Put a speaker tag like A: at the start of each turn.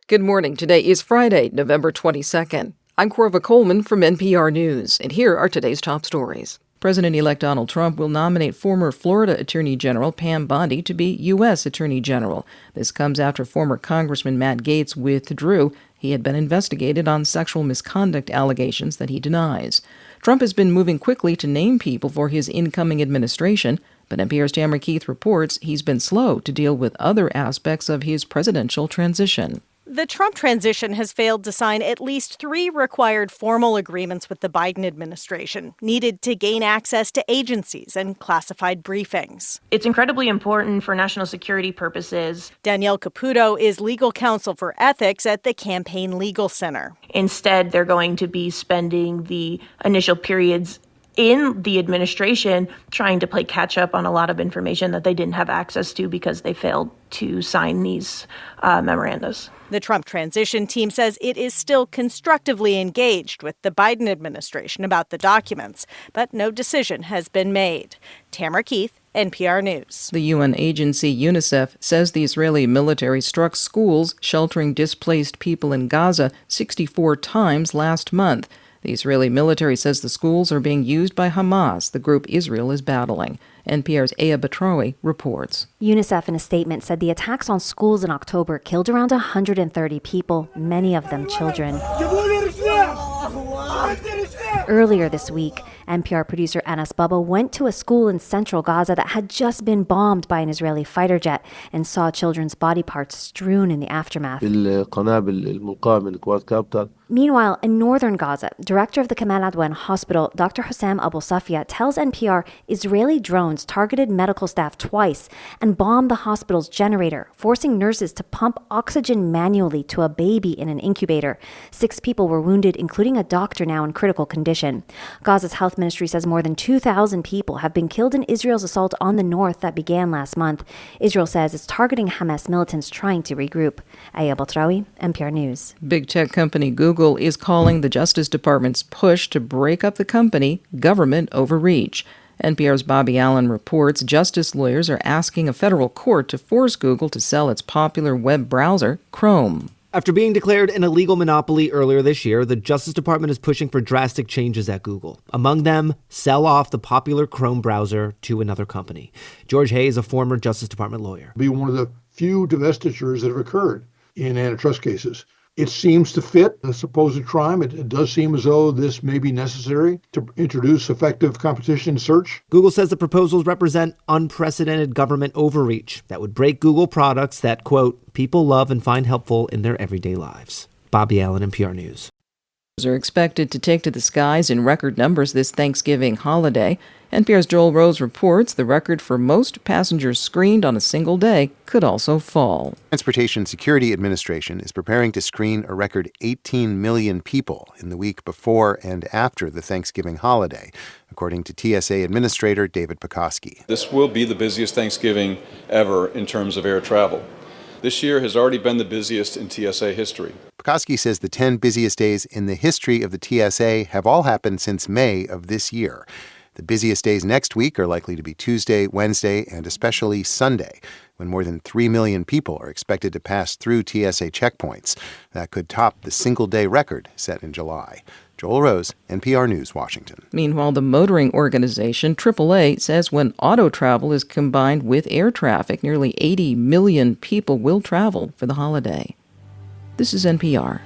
A: Good morning. Today is Friday, November 22nd. I'm Corva Coleman from NPR News, and here are today's top stories. President-elect Donald Trump will nominate former Florida Attorney General Pam Bondi to be U.S. Attorney General. This comes after former Congressman Matt Gaetz withdrew. He had been investigated on sexual misconduct allegations that he denies. Trump has been moving quickly to name people for his incoming administration, but NPR's Tamara Keith reports he's been slow to deal with other aspects of his presidential transition.
B: The Trump transition has failed to sign at least 3 required formal agreements with the Biden administration, needed to gain access to agencies and classified briefings.
C: It's incredibly important for national security purposes.
B: Danielle Caputo is legal counsel for ethics at the Campaign Legal Center.
C: Instead, they're going to be spending the initial periods in the administration trying to play catch up on a lot of information that they didn't have access to because they failed to sign these memorandas.
B: The Trump transition team says it is still constructively engaged with the Biden administration about the documents, but no decision has been made. Tamara Keith, NPR News.
A: The UN agency UNICEF says the Israeli military struck schools sheltering displaced people in Gaza 64 times last month. The Israeli military says the schools are being used by Hamas, the group Israel is battling. NPR's Eyad reports.
D: UNICEF in a statement said the attacks on schools in October killed around 130 people, many of them children. Earlier this week, NPR producer Anas Baba went to a school in central Gaza that had just been bombed by an Israeli fighter jet and saw children's body parts strewn in the aftermath. Meanwhile, in northern Gaza, director of the Kamal Adwan Hospital, Dr. Hussam Abu Safia, tells NPR Israeli drones targeted medical staff twice and bombed the hospital's generator, forcing nurses to pump oxygen manually to a baby in an incubator. 6 people were wounded, including a doctor now in critical condition. Gaza's health ministry says more than 2,000 people have been killed in Israel's assault on the north that began last month. Israel says it's targeting Hamas militants trying to regroup. Eyad, NPR News.
A: Big tech company Google is calling the Justice Department's push to break up the company government overreach. NPR's Bobby Allen reports justice lawyers are asking a federal court to force Google to sell its popular web browser, Chrome.
E: After being declared an illegal monopoly earlier this year, the Justice Department is pushing for drastic changes at Google. Among them, sell off the popular Chrome browser to another company. George Hay is a former Justice Department lawyer.
F: Be one of the few divestitures that have occurred in antitrust cases. It seems to fit the supposed crime. It does seem as though this may be necessary to introduce effective competition search.
E: Google says the proposals represent unprecedented government overreach that would break Google products that, quote, people love and find helpful in their everyday lives. Bobby Allen, NPR News.
A: Are expected to take to the skies in record numbers this Thanksgiving holiday. NPR's Joel Rose reports the record for most passengers screened on a single day could also fall.
G: Transportation Security Administration is preparing to screen a record 18 million people in the week before and after the Thanksgiving holiday, according to TSA Administrator David Pekoski.
H: This will be the busiest Thanksgiving ever in terms of air travel. This year has already been the busiest in TSA history.
G: Pekoski says the 10 busiest days in the history of the TSA have all happened since May of this year. The busiest days next week are likely to be Tuesday, Wednesday, and especially Sunday, when more than 3 million people are expected to pass through TSA checkpoints. That could top the single-day record set in July. Joel Rose, NPR News, Washington.
A: Meanwhile, the motoring organization AAA says when auto travel is combined with air traffic, nearly 80 million people will travel for the holiday. This is NPR.